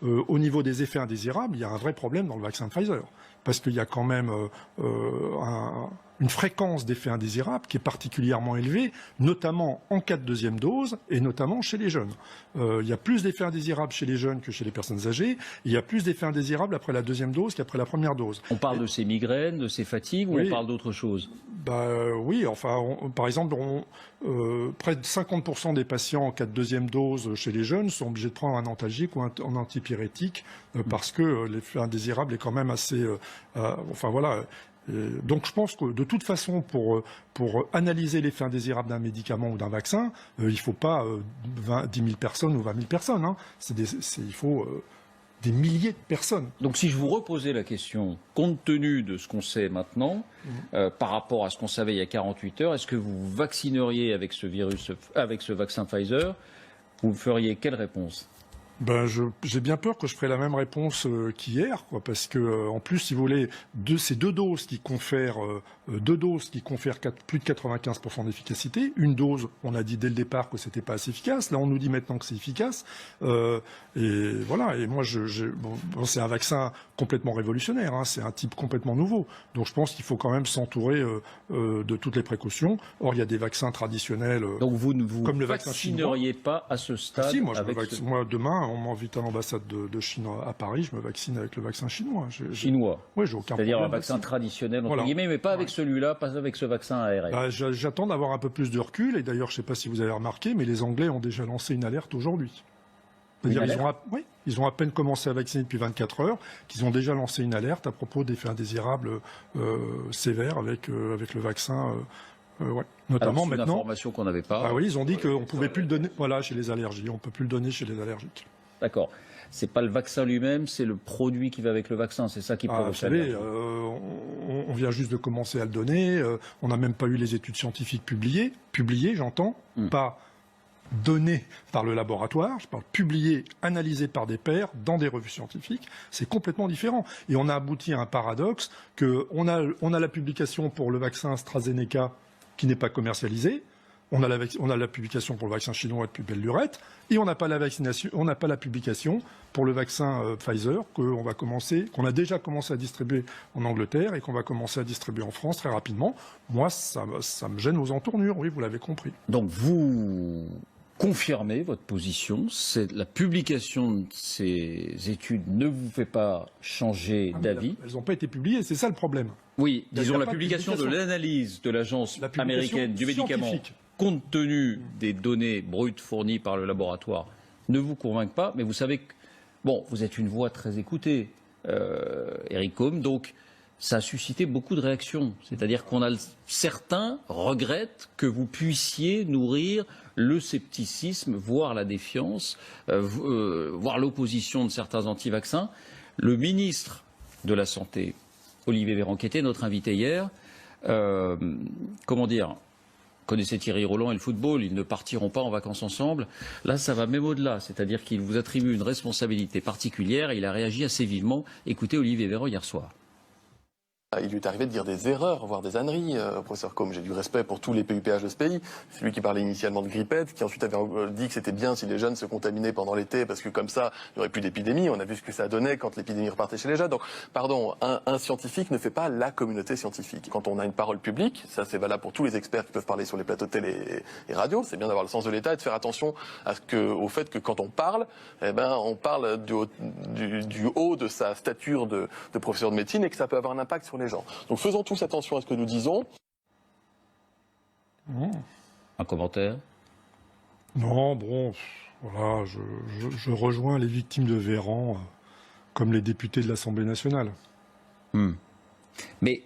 au niveau des effets indésirables, il y a un vrai problème dans le vaccin Pfizer. Parce qu'il y a quand même une fréquence d'effets indésirables qui est particulièrement élevée, notamment en cas de deuxième dose et notamment chez les jeunes. Il y a plus d'effets indésirables chez les jeunes que chez les personnes âgées. Il y a plus d'effets indésirables après la deuxième dose qu'après la première dose. On parle de ces migraines, de ces fatigues, ou on parle d'autre chose? Oui, enfin, par exemple, près de 50% des patients en cas de deuxième dose chez les jeunes sont obligés de prendre un antalgique ou un antipyrétique parce que l'effet indésirable est quand même assez... enfin voilà... Donc je pense que de toute façon, pour analyser l'effet indésirable d'un médicament ou d'un vaccin, il ne faut pas 10 000 personnes ou 20 000 personnes. Hein. Il faut des milliers de personnes. Donc si je vous reposais la question, compte tenu de ce qu'on sait maintenant, par rapport à ce qu'on savait il y a 48 heures, est-ce que vous vous vaccineriez avec ce virus, avec ce vaccin Pfizer? Vous feriez quelle réponse? J'ai bien peur que je ferai la même réponse qu'hier, parce que en plus, si vous voulez, ces deux doses qui confèrent plus de 95% d'efficacité. Une dose, on a dit dès le départ que c'était pas assez efficace. Là, on nous dit maintenant que c'est efficace. Et voilà. Et moi, c'est un vaccin complètement révolutionnaire. Hein, c'est un type complètement nouveau. Donc, je pense qu'il faut quand même s'entourer de toutes les précautions. Or, il y a des vaccins traditionnels. Donc, vous ne vous comme le vaccin chinois. Pas à ce stade? Si, moi, demain, on m'invite à l'ambassade de Chine à Paris, je me vaccine avec le vaccin chinois. Chinois? Oui, j'ai aucun problème. C'est-à-dire un vaccin traditionnel, entre guillemets, mais pas avec celui-là, pas avec ce vaccin ARN. J'attends d'avoir un peu plus de recul, et d'ailleurs, je ne sais pas si vous avez remarqué, mais les Anglais ont déjà lancé une alerte aujourd'hui. C'est-à-dire ils ont à peine commencé à vacciner depuis 24 heures, qu'ils ont déjà lancé une alerte à propos d'effets indésirables sévères avec le vaccin. Notamment maintenant. Une information qu'on n'avait pas. Oui, ils ont dit qu'on ne pouvait plus le donner. Voilà, chez les allergies, on ne peut plus le donner chez les allergiques. D'accord. C'est pas le vaccin lui-même, c'est le produit qui va avec le vaccin. C'est ça qui provoque. Vous savez, on vient juste de commencer à le donner. On n'a même pas eu les études scientifiques publiées, j'entends, pas données par le laboratoire. Je parle publiées, analysées par des pairs dans des revues scientifiques. C'est complètement différent. Et on a abouti à un paradoxe qu'on a la publication pour le vaccin AstraZeneca qui n'est pas commercialisé. On a la publication pour le vaccin chinois depuis belle lurette, et on n'a pas la publication pour le vaccin Pfizer qu'on a déjà commencé à distribuer en Angleterre et qu'on va commencer à distribuer en France très rapidement. Moi, ça me gêne aux entournures, oui, vous l'avez compris. Donc vous confirmez votre position, c'est la publication de ces études ne vous fait pas changer d'avis? Elles n'ont pas été publiées, c'est ça le problème. Oui, disons la publication de l'analyse de l'agence américaine du médicament, compte tenu des données brutes fournies par le laboratoire, ne vous convainc pas, mais vous savez que, bon, vous êtes une voix très écoutée, Eric Combe, donc ça a suscité beaucoup de réactions. C'est-à-dire certains regrettent que vous puissiez nourrir le scepticisme, voire la défiance, voire l'opposition de certains anti-vaccins. Le ministre de la Santé, Olivier Véran, qui était notre invité hier, connaissait Thierry Roland et le football, ils ne partiront pas en vacances ensemble. Là, ça va même au-delà, c'est-à-dire qu'il vous attribue une responsabilité particulière et il a réagi assez vivement. Écoutez Olivier Véran hier soir. Il lui est arrivé de dire des erreurs, voire des âneries, professeur Combe. J'ai du respect pour tous les PUPH de ce pays. C'est lui qui parlait initialement de grippette, qui ensuite avait dit que c'était bien si les jeunes se contaminaient pendant l'été, parce que comme ça, il n'y aurait plus d'épidémie. On a vu ce que ça donnait quand l'épidémie repartait chez les jeunes. Donc, pardon, un scientifique ne fait pas la communauté scientifique. Quand on a une parole publique, ça c'est valable pour tous les experts qui peuvent parler sur les plateaux de télé et radio, c'est bien d'avoir le sens de l'État et de faire attention au fait que quand on parle, on parle du haut de sa stature de professeur de médecine et que ça peut avoir un impact sur les gens. Donc faisons tous attention à ce que nous disons. Un commentaire? Non, bon, voilà, je rejoins les victimes de Véran, comme les députés de l'Assemblée nationale. Mais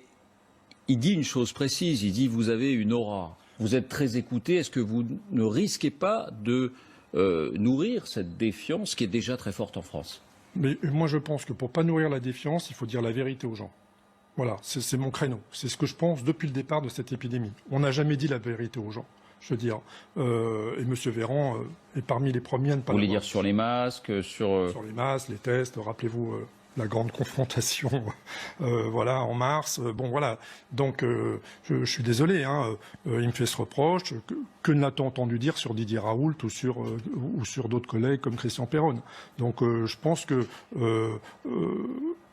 il dit une chose précise, il dit vous avez une aura, vous êtes très écouté, est-ce que vous ne risquez pas de nourrir cette défiance qui est déjà très forte en France? Mais moi je pense que pour ne pas nourrir la défiance, il faut dire la vérité aux gens. Voilà, c'est mon créneau. C'est ce que je pense depuis le départ de cette épidémie. On n'a jamais dit la vérité aux gens, je veux dire. Et M. Véran est parmi les premiers à ne pas... Vous voulez dire sur les masques, sur les masques, les tests, rappelez-vous la grande confrontation, voilà, en mars. Bon, voilà. Donc, je suis désolé. Hein, il me fait ce reproche. Que n'a-t-on entendu dire sur Didier Raoult ou sur d'autres collègues comme Christian Péronne? Donc, je pense que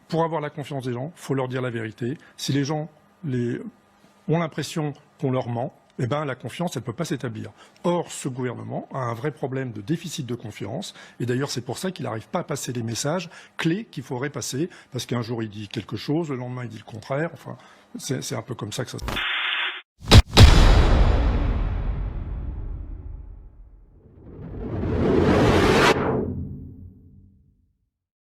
pour avoir la confiance des gens, faut leur dire la vérité. Si les gens ont l'impression qu'on leur ment, eh ben, la confiance, elle ne peut pas s'établir. Or, ce gouvernement a un vrai problème de déficit de confiance. Et d'ailleurs, c'est pour ça qu'il n'arrive pas à passer les messages clés qu'il faudrait passer. Parce qu'un jour, il dit quelque chose, le lendemain, il dit le contraire. Enfin, c'est un peu comme ça que ça se passe.